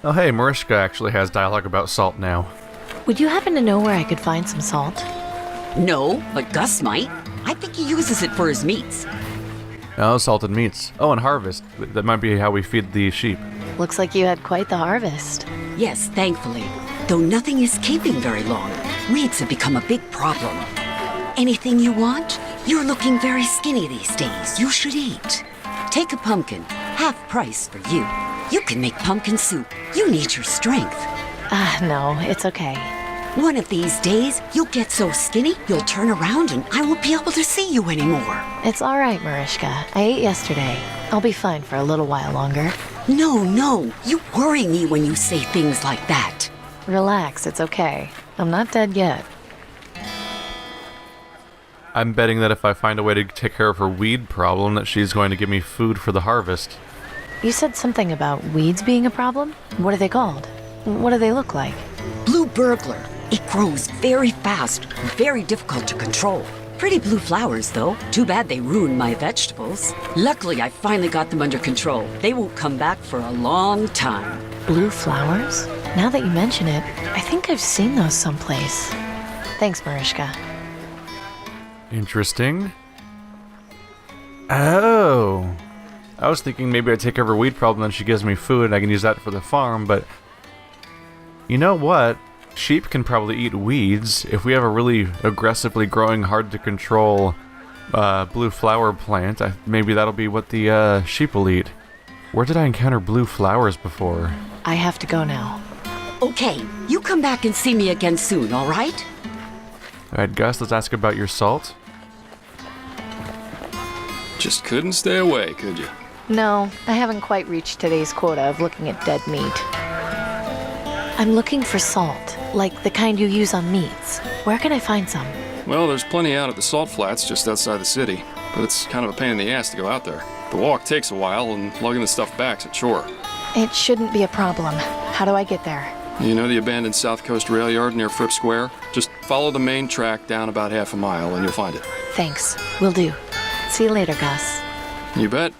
Oh hey, Mariska actually has dialogue about salt now. Would you happen to know where I could find some salt? No, but Gus might. I think he uses it for his meats. Oh, salted meats. Oh, and harvest. That might be how we feed the sheep. Looks like you had quite the harvest. Yes, thankfully. Though nothing is keeping very long. Weeds have become a big problem. Anything you want? You're looking very skinny these days. You should eat. Take a pumpkin. Half price for you. You can make pumpkin soup. You need your strength. No, it's okay. One of these days, you'll get so skinny, you'll turn around and I won't be able to see you anymore. It's all right, Mariska. I ate yesterday. I'll be fine for a little while longer. No. You worry me when you say things like that. Relax, it's okay. I'm not dead yet. I'm betting that if I find a way to take care of her weed problem, that she's going to give me food for the harvest. You said something about weeds being a problem? What are they called? What do they look like? Blue burglar. It grows very fast, very difficult to control. Pretty blue flowers, though. Too bad they ruined my vegetables. Luckily, I finally got them under control. They won't come back for a long time. Blue flowers? Now that you mention it, I think I've seen those someplace. Thanks, Mariska. Interesting. Oh. I was thinking maybe I'd take care of her weed problem and she gives me food and I can use that for the farm, but... You know what? Sheep can probably eat weeds. If we have a really aggressively growing, hard to control blue flower plant, maybe that'll be what the sheep will eat. Where did I encounter blue flowers before? I have to go now. Okay, you come back and see me again soon, all right? Alright, Gus, let's ask about your salt. Just couldn't stay away, could you? No, I haven't quite reached today's quota of looking at dead meat. I'm looking for salt, like the kind you use on meats. Where can I find some? Well, there's plenty out at the salt flats just outside the city, but it's kind of a pain in the ass to go out there. The walk takes a while, and lugging the stuff back's a chore. It shouldn't be a problem. How do I get there? You know the abandoned South Coast rail yard near Frip Square? Just follow the main track down about half a mile, and you'll find it. Thanks. Will do. See you later, Gus. You bet.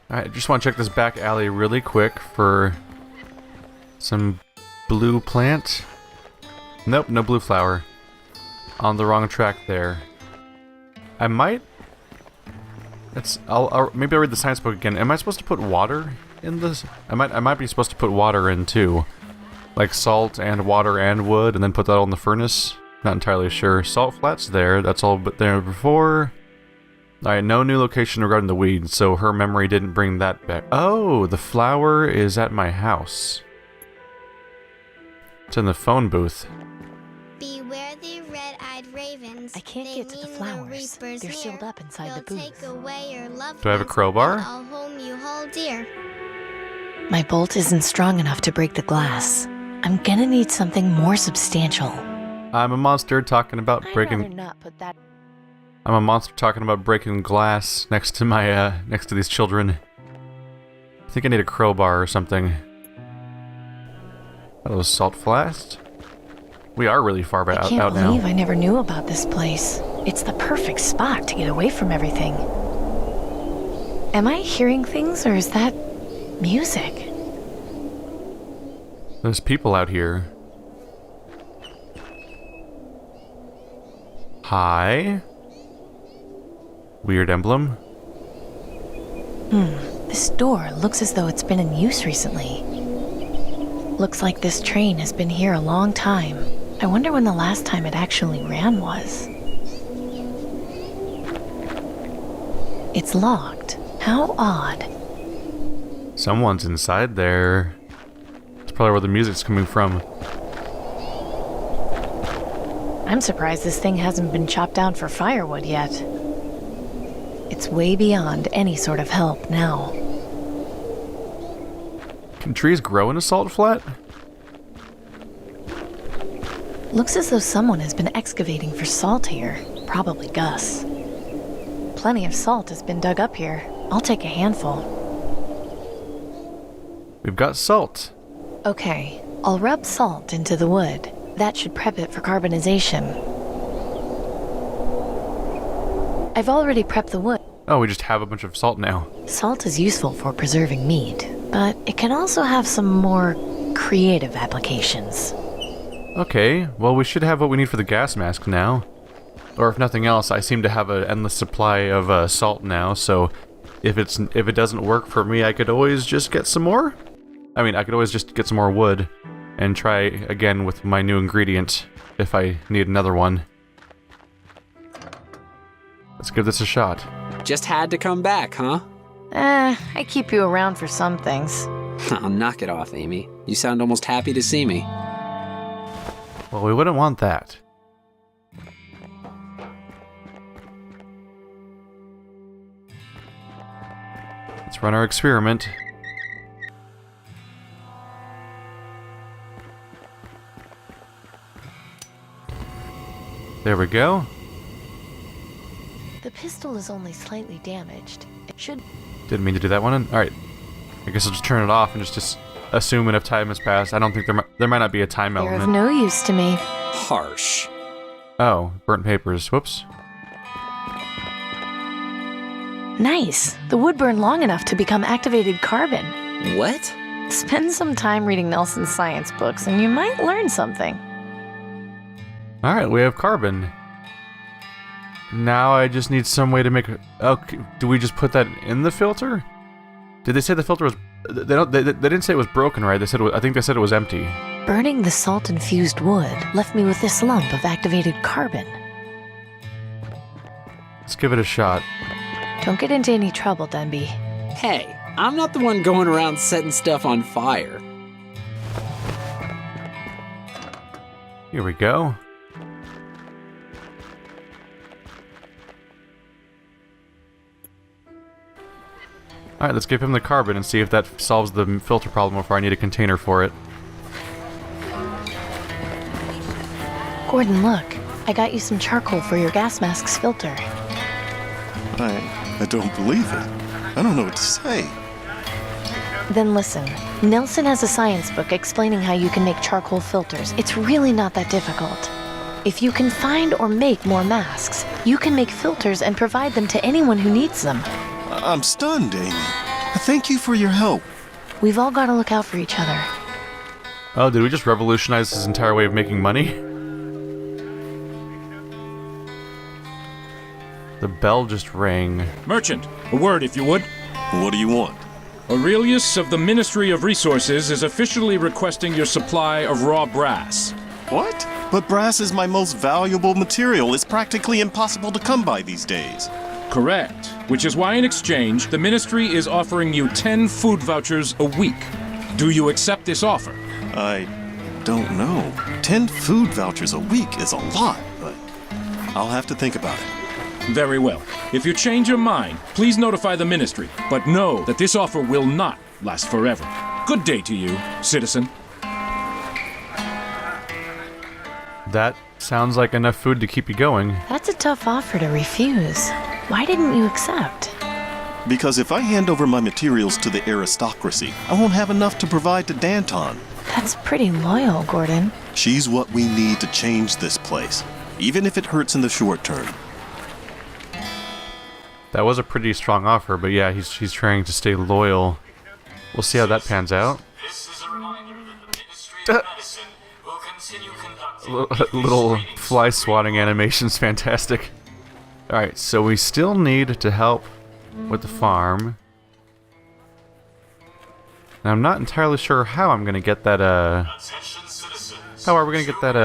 Alright, just want to check this back alley really quick for some blue plant. Nope, no blue flower. On the wrong track there. I might... maybe I'll read the science book again. Am I supposed to put water in this? I might be supposed to put water in too. Like salt and water and wood, and then put that all in the furnace? Not entirely sure. Salt flats there, that's all but there before. Alright, no new location regarding the weeds, so her memory didn't bring that back. Oh, the flower is at my house. It's in the phone booth. Beware the red-eyed ravens. I can't They get to the mean flowers. reapers They're sealed here. up inside the They'll booth. take away your loved Do I have a ones crowbar? and all whom you hold dear. My bolt isn't strong enough to break the glass. I'm gonna need something more substantial. I'm a monster talking about I'd breaking... rather not put that... I'm a monster talking about breaking glass next to my, next to these children. I think I need a crowbar or something. That was salt flats. We are really far I out can't now. believe I never knew about this place. It's the perfect spot to get away from everything. Am I hearing things, or is that music? There's people out here. Hi. Weird emblem. This door looks as though it's been in use recently. Looks like this train has been here a long time. I wonder when the last time it actually ran was. It's locked. How odd. Someone's inside there. That's probably where the music's coming from. I'm surprised this thing hasn't been chopped down for firewood yet. It's way beyond any sort of help now. Can trees grow in a salt flat? Looks as though someone has been excavating for salt here. Probably Gus. Plenty of salt has been dug up here. I'll take a handful. We've got salt. Okay, I'll rub salt into the wood. That should prep it for carbonization. I've already prepped the wood. Oh, we just have a bunch of salt now. Salt is useful for preserving meat, but it can also have some more creative applications. Okay, well we should have what we need for the gas mask now. Or if nothing else, I seem to have an endless supply of salt now, so if it doesn't work for me, I could always just get some more. I mean, I could always just get some more wood and try again with my new ingredient if I need another one. Let's give this a shot. Just had to come back, huh? I keep you around for some things. Oh, knock it off, Amy. You sound almost happy to see me. Well, we wouldn't want that. Let's run our experiment. There we go. The pistol is only slightly damaged. It should... Didn't mean to do that one. Alright. I guess I'll just turn it off and just assume enough time has passed. I don't think there might not be a time They're element. of no use to me. Harsh. Oh, burnt papers. Whoops. Nice. The wood burned long enough to become activated carbon. What? Spend some time reading Nelson's science books and you might learn something. Alright, we have carbon. Now I just need some way to make it... Okay, do we just put that in the filter? Did they say the filter was... They didn't say it was broken, right? They said I think they said it was empty. Burning the salt-infused wood left me with this lump of activated carbon. Let's give it a shot. Don't get into any trouble, Dunby. Hey, I'm not the one going around setting stuff on fire. Here we go. Alright, let's give him the carbon and see if that solves the filter problem before I need a container for it. Gordon, look. I got you some charcoal for your gas mask's filter. I don't believe it. I don't know what to say. Then listen. Nelson has a science book explaining how you can make charcoal filters. It's really not that difficult. If you can find or make more masks, you can make filters and provide them to anyone who needs them. I'm stunned, Amy. Thank you for your help. We've all got to look out for each other. Oh, did we just revolutionize his entire way of making money? The bell just rang. Merchant, a word if you would. What do you want? Aurelius of the Ministry of Resources is officially requesting your supply of raw brass. What? But brass is my most valuable material. It's practically impossible to come by these days. Correct. Which is why in exchange, the Ministry is offering you 10 food vouchers a week. Do you accept this offer? I don't know. 10 food vouchers a week is a lot, but I'll have to think about it. Very well. If you change your mind, please notify the Ministry, but know that this offer will not last forever. Good day to you, citizen. That sounds like enough food to keep you going. That's a tough offer to refuse. Why didn't you accept? Because if I hand over my materials to the Aristocracy, I won't have enough to provide to Danton. That's pretty loyal, Gordon. She's what we need to change this place, even if it hurts in the short term. That was a pretty strong offer, but yeah, he's trying to stay loyal. We'll see how that pans out. Little fly swatting animation's fantastic. Alright, so we still need to help with the farm. And I'm not entirely sure how I'm gonna get that, how are we gonna get that,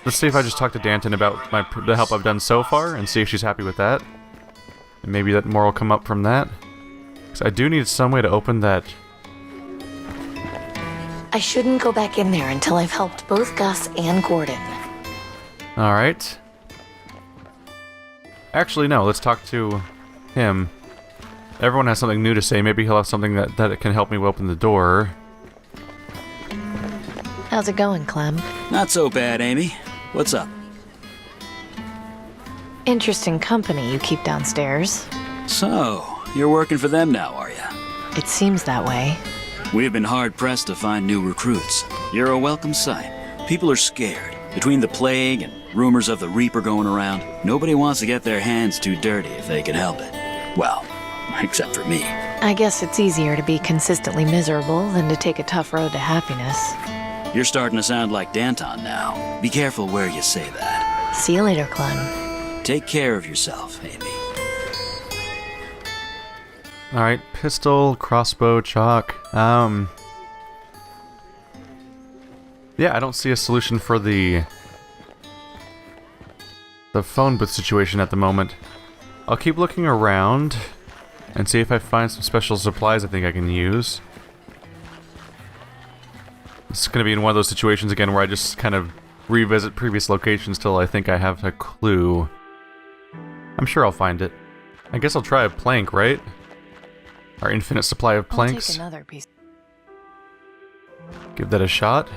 let's see if I just talk to Danton about the help I've done so far and see if she's happy with that. And maybe that more will come up from that. Because I do need some way to open that. I shouldn't go back in there until I've helped both Gus and Gordon. Alright. Actually, no, let's talk to him. Everyone has something new to say. Maybe he'll have something that can help me open the door. How's it going, Clem? Not so bad, Amy. What's up? Interesting company you keep downstairs. So, you're working for them now, are ya? It seems that way. We've been hard-pressed to find new recruits. You're a welcome sight. People are scared. Between the plague and rumors of the Reaper going around, nobody wants to get their hands too dirty if they can help it. Well, except for me. I guess it's easier to be consistently miserable than to take a tough road to happiness. You're starting to sound like Danton now. Be careful where you say that. See you later, Clem. Take care of yourself, Amy. Alright, pistol, crossbow, chalk. Yeah, I don't see a solution for the phone booth situation at the moment. I'll keep looking around and see if I find some special supplies I think I can use. It's going to be in one of those situations again where I just kind of revisit previous locations till I think I have a clue. I'm sure I'll find it. I guess I'll try a plank, right? Our infinite supply of planks. I'll take another piece. Give that a shot.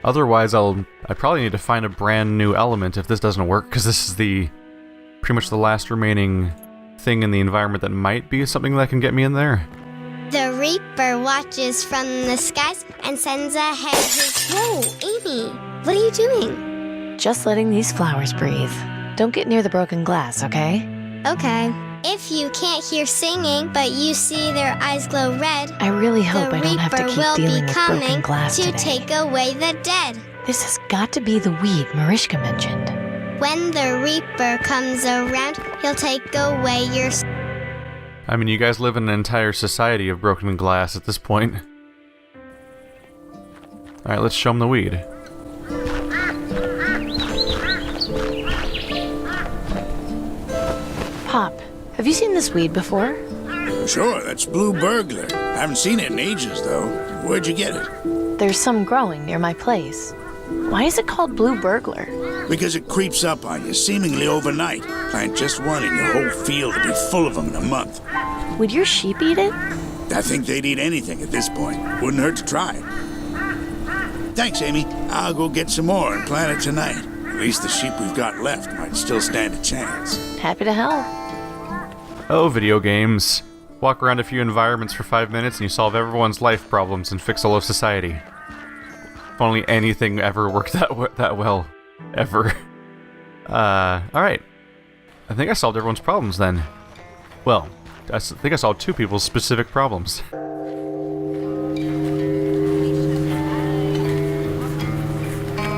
Otherwise, I probably need to find a brand new element if this doesn't work, because this is pretty much the last remaining thing in the environment that might be something that can get me in there. The Reaper watches from the skies and sends ahead his... Whoa, Amy, what are you doing? Just letting these flowers breathe. Don't get near the broken glass, okay? Okay. If you can't hear singing, but you see their eyes glow red, I really hope the I don't have to Reaper keep will dealing be with broken coming glass to today. take away the dead. This has got to be the weed Mariska mentioned. When the Reaper comes around, he'll take away your... I mean, you guys live in an entire society of broken glass at this point. Alright, let's show them the weed. Pop, have you seen this weed before? Sure, that's Blue Burglar. I haven't seen it in ages, though. Where'd you get it? There's some growing near my place. Why is it called Blue Burglar? Because it creeps up on you, seemingly overnight. Plant just one and your whole field will be full of them in a month. Would your sheep eat it? I think they'd eat anything at this point. Wouldn't hurt to try. Thanks, Amy. I'll go get some more and plant it tonight. At least the sheep we've got left might still stand a chance. Happy to help. Oh, video games. Walk around a few environments for 5 minutes and you solve everyone's life problems and fix all of society. If only anything ever worked that well. Ever. Alright. I think I solved everyone's problems then. Well, I think I solved two people's specific problems.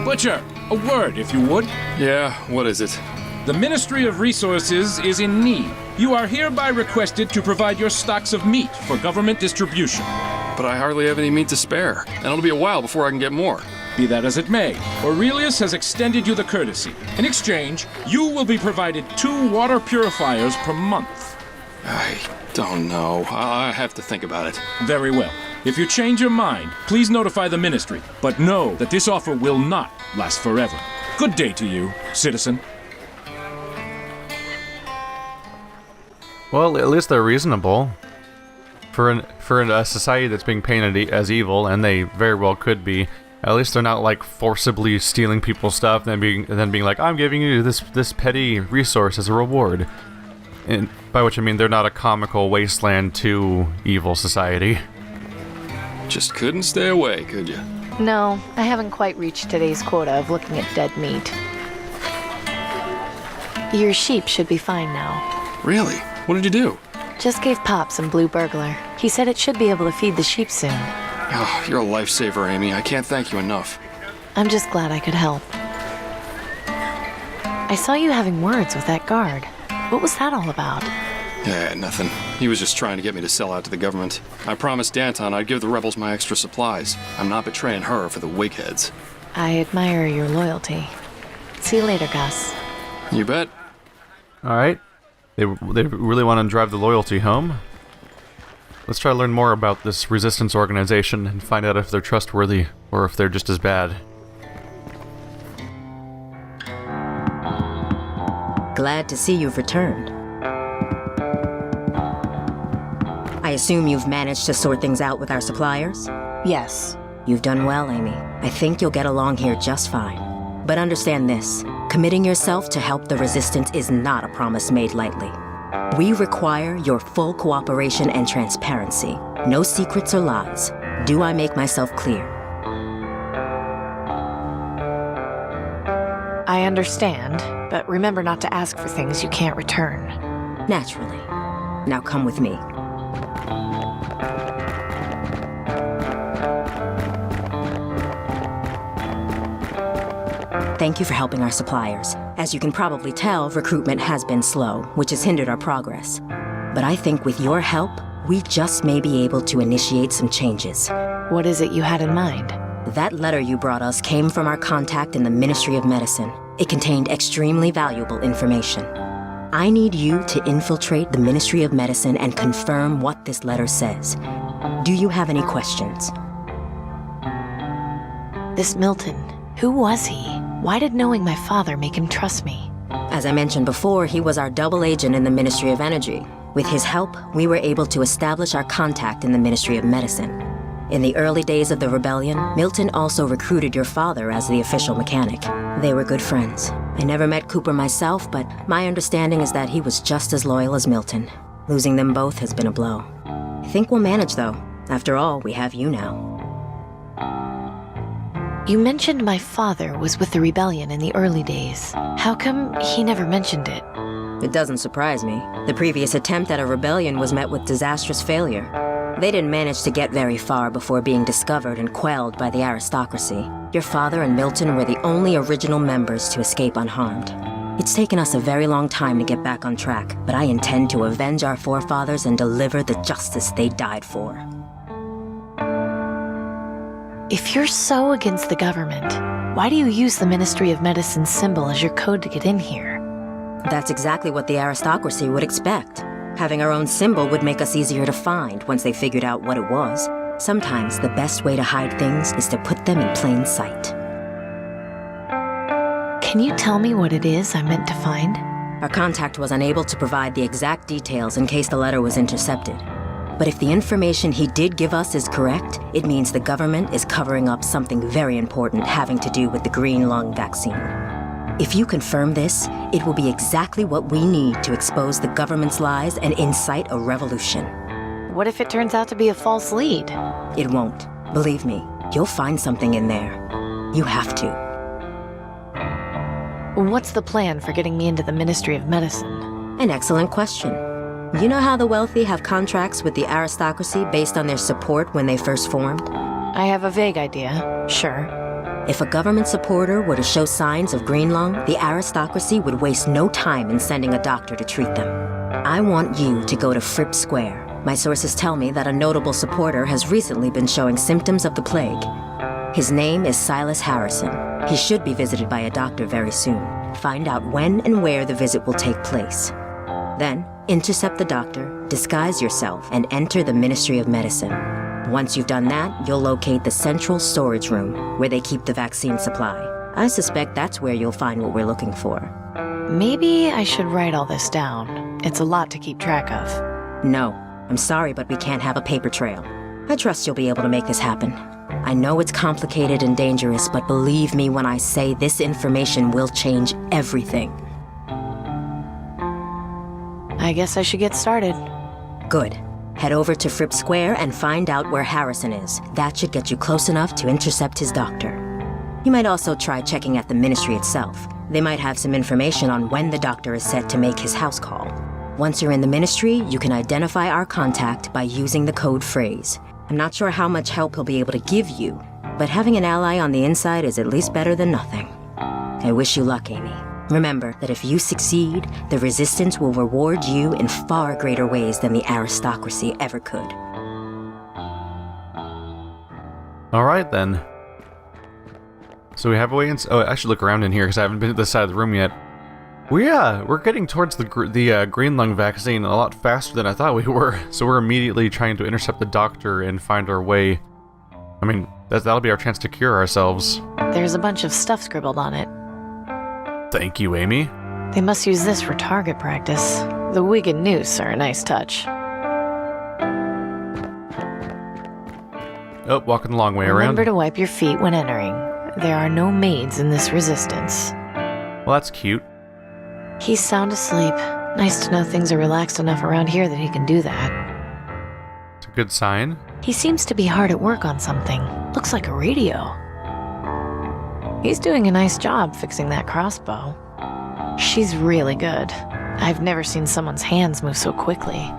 Butcher, a word, if you would. Yeah, what is it? The Ministry of Resources is in need. You are hereby requested to provide your stocks of meat for government distribution. But I hardly have any meat to spare, and it'll be a while before I can get more. Be that as it may, Aurelius has extended you the courtesy. In exchange, you will be provided 2 water purifiers per month. I don't know. I have to think about it. Very well. If you change your mind, please notify the Ministry. But know that this offer will not last forever. Good day to you, citizen. Well, at least they're reasonable. For a society that's being painted as evil, and they very well could be, at least they're not like forcibly stealing people's stuff and then being like, I'm giving you this petty resource as a reward. And by which I mean they're not a comical wasteland to evil society. Just couldn't stay away, could you? No, I haven't quite reached today's quota of looking at dead meat. Your sheep should be fine now. Really? What did you do? Just gave Pop some Blue Burglar. He said it should be able to feed the sheep soon. Oh, you're a lifesaver, Amy. I can't thank you enough. I'm just glad I could help. I saw you having words with that guard. What was that all about? Yeah, nothing. He was just trying to get me to sell out to the government. I promised Danton I'd give the rebels my extra supplies. I'm not betraying her for the wigheads. I admire your loyalty. See you later, Gus. You bet. Alright. They really want to drive the loyalty home. Let's try to learn more about this resistance organization and find out if they're trustworthy or if they're just as bad. Glad to see you've returned. I assume you've managed to sort things out with our suppliers? Yes. You've done well, Amy. I think you'll get along here just fine. But understand this, committing yourself to help the Resistance is not a promise made lightly. We require your full cooperation and transparency. No secrets or lies. Do I make myself clear? I understand, but remember not to ask for things you can't return. Naturally. Now come with me. Thank you for helping our suppliers. As you can probably tell, recruitment has been slow, which has hindered our progress. But I think with your help, we just may be able to initiate some changes. What is it you had in mind? That letter you brought us came from our contact in the Ministry of Medicine. It contained extremely valuable information. I need you to infiltrate the Ministry of Medicine and confirm what this letter says. Do you have any questions? This Milton, who was he? Why did knowing my father make him trust me? As I mentioned before, he was our double agent in the Ministry of Energy. With his help, we were able to establish our contact in the Ministry of Medicine. In the early days of the rebellion, Milton also recruited your father as the official mechanic. They were good friends. I never met Cooper myself, but my understanding is that he was just as loyal as Milton. Losing them both has been a blow. I think we'll manage, though. After all, we have you now. You mentioned my father was with the rebellion in the early days. How come he never mentioned it? It doesn't surprise me. The previous attempt at a rebellion was met with disastrous failure. They didn't manage to get very far before being discovered and quelled by the aristocracy. Your father and Milton were the only original members to escape unharmed. It's taken us a very long time to get back on track, but I intend to avenge our forefathers and deliver the justice they died for. If you're so against the government, why do you use the Ministry of Medicine's symbol as your code to get in here? That's exactly what the aristocracy would expect. Having our own symbol would make us easier to find once they figured out what it was. Sometimes the best way to hide things is to put them in plain sight. Can you tell me what it is I meant to find? Our contact was unable to provide the exact details in case the letter was intercepted. But if the information he did give us is correct, it means the government is covering up something very important having to do with the green lung vaccine. If you confirm this, it will be exactly what we need to expose the government's lies and incite a revolution. What if it turns out to be a false lead? It won't. Believe me, you'll find something in there. You have to. What's the plan for getting me into the Ministry of Medicine? An excellent question. You know how the wealthy have contracts with the aristocracy based on their support when they first formed? I have a vague idea, sure. If a government supporter were to show signs of green lung, the aristocracy would waste no time in sending a doctor to treat them. I want you to go to Frip Square. My sources tell me that a notable supporter has recently been showing symptoms of the plague. His name is Silas Harrison. He should be visited by a doctor very soon. Find out when and where the visit will take place. Then, intercept the doctor, disguise yourself, and enter the Ministry of Medicine. Once you've done that, you'll locate the central storage room, where they keep the vaccine supply. I suspect that's where you'll find what we're looking for. Maybe I should write all this down. It's a lot to keep track of. No, I'm sorry, but we can't have a paper trail. I trust you'll be able to make this happen. I know it's complicated and dangerous, but believe me when I say this information will change everything. I guess I should get started. Good. Head over to Frip Square and find out where Harrison is. That should get you close enough to intercept his doctor. You might also try checking at the ministry itself. They might have some information on when the doctor is set to make his house call. Once you're in the ministry, you can identify our contact by using the code phrase. I'm not sure how much help he'll be able to give you, but having an ally on the inside is at least better than nothing. I wish you luck, Amy. Remember that if you succeed, the Resistance will reward you in far greater ways than the aristocracy ever could. Alright then. So we have a way in... Oh, I should look around in here because I haven't been to this side of the room yet. We're getting towards the green lung vaccine a lot faster than I thought we were. So we're immediately trying to intercept the doctor and find our way. I mean, that'll be our chance to cure ourselves. There's a bunch of stuff scribbled on it. Thank you, Amy. They must use this for target practice. The wig and noose are a nice touch. Oh, walking the long way around. Remember to wipe your feet when entering. There are no maids in this resistance. Well, that's cute. He's sound asleep. Nice to know things are relaxed enough around here that he can do that. It's a good sign. He seems to be hard at work on something. Looks like a radio. He's doing a nice job fixing that crossbow. She's really good. I've never seen someone's hands move so quickly.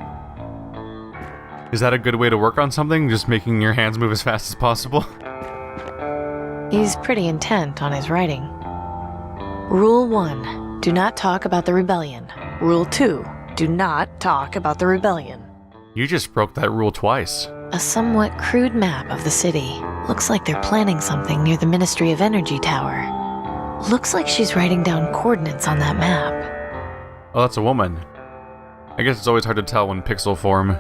Is that a good way to work on something? Just making your hands move as fast as possible? He's pretty intent on his writing. Rule 1. Do not talk about the rebellion. Rule 2. Do not talk about the rebellion. You just broke that rule twice. A somewhat crude map of the city. Looks like they're planning something near the Ministry of Energy Tower. Looks like she's writing down coordinates on that map. Oh, that's a woman. I guess it's always hard to tell when pixel form.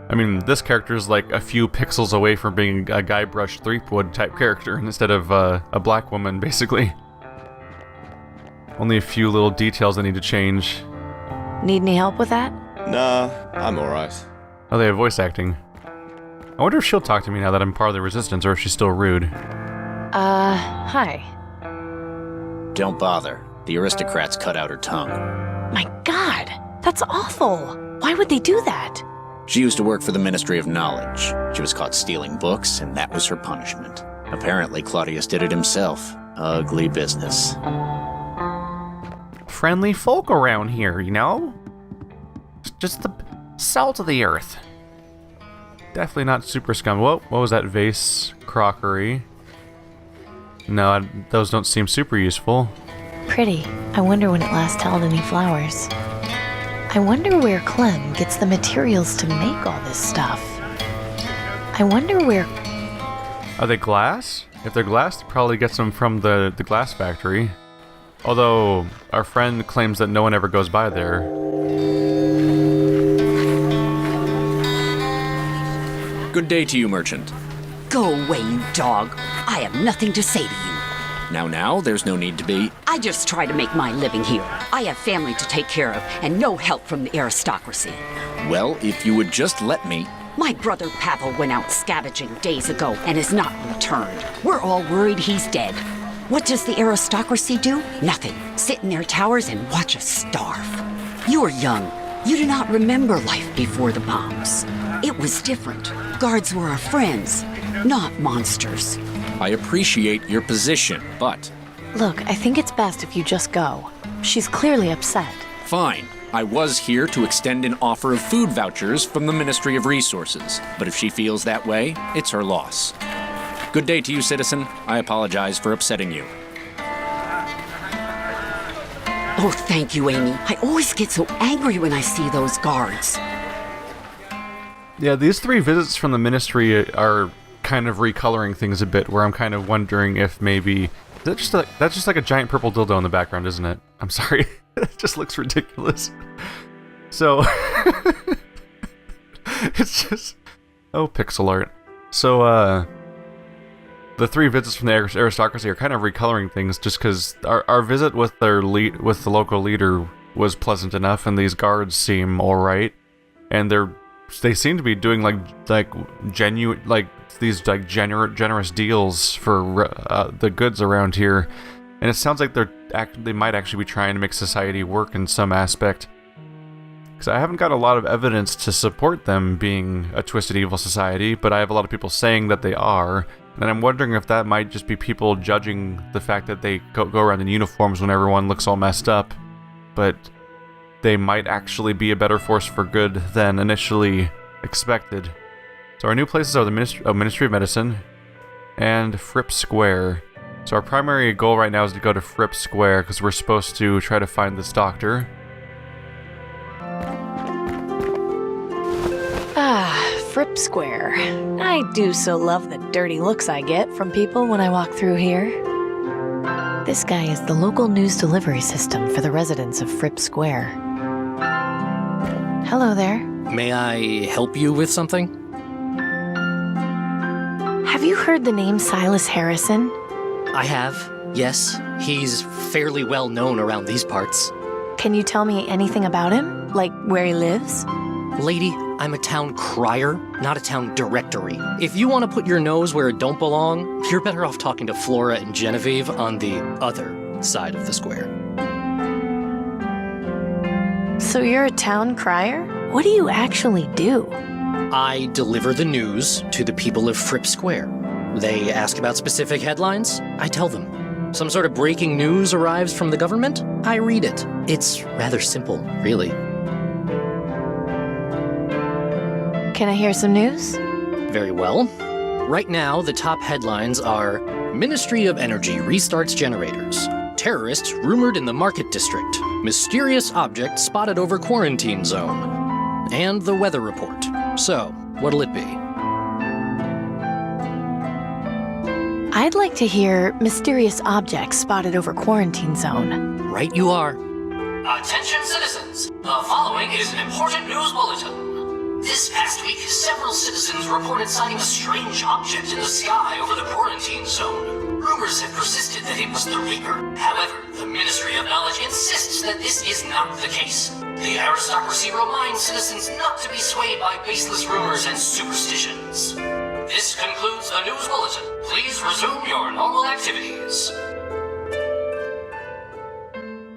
I mean, this character is like a few pixels away from being a Guybrush Threepwood type character instead of a black woman, basically. Only a few little details I need to change. Need any help with that? Nah, I'm alright. Oh, they have voice acting. I wonder if she'll talk to me now that I'm part of the Resistance, or if she's still rude. Hi. Don't bother. The Aristocrats cut out her tongue. My God, that's awful. Why would they do that? She used to work for the Ministry of Knowledge. She was caught stealing books, and that was her punishment. Apparently, Claudius did it himself. Ugly business. Friendly folk around here, you know? Just the salt of the earth. Definitely not super scum. Whoa, what was that? Vase crockery. No, those don't seem super useful. Pretty. I wonder when it last held any flowers. I wonder where Clem gets the materials to make all this stuff. I wonder where... Are they glass? If they're glass, they probably get some from the glass factory. Although, our friend claims that no one ever goes by there. Good day to you, merchant. Go away, you dog. I have nothing to say to you. Now, there's no need to be. I just try to make my living here. I have family to take care of and no help from the aristocracy. Well, if you would just let me... My brother Pavel went out scavenging days ago and has not returned. We're all worried he's dead. What does the aristocracy do? Nothing. Sit in their towers and watch us starve. You are young. You do not remember life before the bombs. It was different. Guards were our friends, not monsters. I appreciate your position, but... Look, I think it's best if you just go. She's clearly upset. Fine. I was here to extend an offer of food vouchers from the Ministry of Resources, but if she feels that way, it's her loss. Good day to you, citizen. I apologize for upsetting you. Oh, thank you, Amy. I always get so angry when I see those guards. Yeah, these 3 visits from the Ministry are kind of recoloring things a bit, where I'm kind of wondering if maybe... That's just like a giant purple dildo in the background, isn't it? I'm sorry. It just looks ridiculous. So... it's just... Oh, pixel art. So, the 3 visits from the aristocracy are kind of recoloring things, just because our visit with the local leader was pleasant enough, and these guards seem alright, and they seem to be doing genuine, these generous deals for the goods around here, and it sounds like they might actually be trying to make society work in some aspect. Because I haven't got a lot of evidence to support them being a twisted evil society, but I have a lot of people saying that they are, and I'm wondering if that might just be people judging the fact that they go around in uniforms when everyone looks all messed up, but they might actually be a better force for good than initially expected. So our new places are the Ministry of Medicine and Frip Square. So our primary goal right now is to go to Frip Square because we're supposed to try to find this doctor. Frip Square. I do so love the dirty looks I get from people when I walk through here. This guy is the local news delivery system for the residents of Frip Square. Hello there. May I help you with something? Have you heard the name Silas Harrison? I have, yes. He's fairly well known around these parts. Can you tell me anything about him? Like where he lives? Lady, I'm a town crier, not a town directory. If you want to put your nose where it don't belong, you're better off talking to Flora and Genevieve on the other side of the square. So you're a town crier? What do you actually do? I deliver the news to the people of Frip Square. They ask about specific headlines, I tell them. Some sort of breaking news arrives from the government, I read it. It's rather simple, really. Can I hear some news? Very well. Right now, the top headlines are Ministry of Energy restarts generators. Terrorists rumored in the market district. Mysterious object spotted over quarantine zone. And the weather report. So, what'll it be? I'd like to hear mysterious objects spotted over quarantine zone. Right you are. Attention citizens, the following is an important news bulletin. This past week, several citizens reported sighting a strange object in the sky over the quarantine zone. Rumors have persisted that it was the Reaper. However, the Ministry of Knowledge insists that this is not the case. The Aristocracy reminds citizens not to be swayed by baseless rumors and superstitions. This concludes the news bulletin. Please resume your normal activities.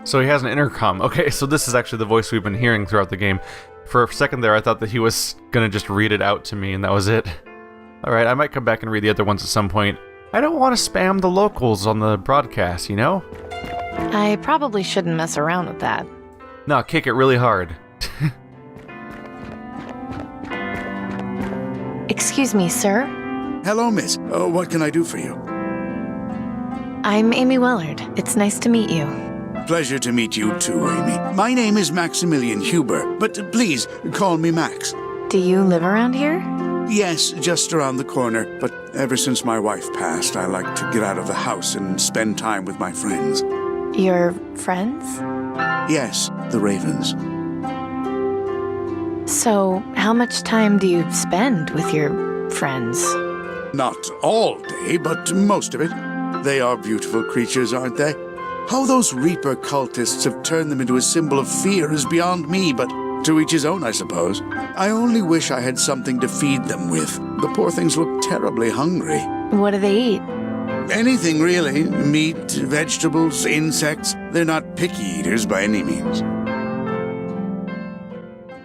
So he has an intercom. Okay, so this is actually the voice we've been hearing throughout the game. For a second there, I thought that he was gonna just read it out to me, and that was it. Alright, I might come back and read the other ones at some point. I don't want to spam the locals on the broadcast, you know? I probably shouldn't mess around with that. No, kick it really hard. Excuse me, sir? Hello, miss. What can I do for you? I'm Amy Wellard. It's nice to meet you. Pleasure to meet you too, Amy. My name is Maximilian Huber, but please call me Max. Do you live around here? Yes, just around the corner, but ever since my wife passed, I like to get out of the house and spend time with my friends. Your friends? Yes, the Ravens. So, how much time do you spend with your friends? Not all day, but most of it. They are beautiful creatures, aren't they? How those Reaper cultists have turned them into a symbol of fear is beyond me, but to each his own, I suppose. I only wish I had something to feed them with. The poor things look terribly hungry. What do they eat? Anything, really. Meat, vegetables, insects. They're not picky eaters by any means.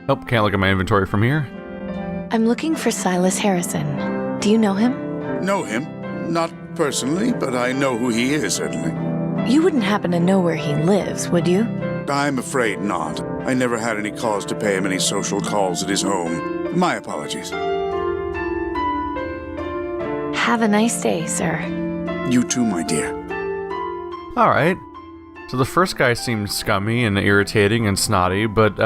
Oh, can't look at my inventory from here. I'm looking for Silas Harrison. Do you know him? Know him? Not personally, but I know who he is, certainly. You wouldn't happen to know where he lives, would you? I'm afraid not. I never had any cause to pay him any social calls at his home. My apologies. Have a nice day, sir. You too, my dear. Alright. So the first guy seemed scummy and irritating and snotty, but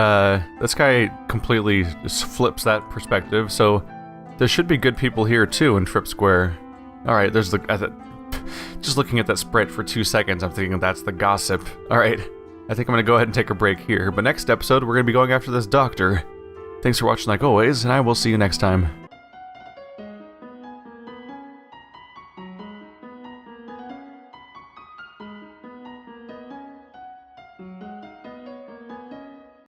this guy completely just flips that perspective, so there should be good people here too in Frip Square. Alright, there's the... just looking at that sprite for 2 seconds, I'm thinking that's the gossip. Alright, I think I'm going to go ahead and take a break here, but next episode we're going to be going after this doctor. Thanks for watching like always, and I will see you next time.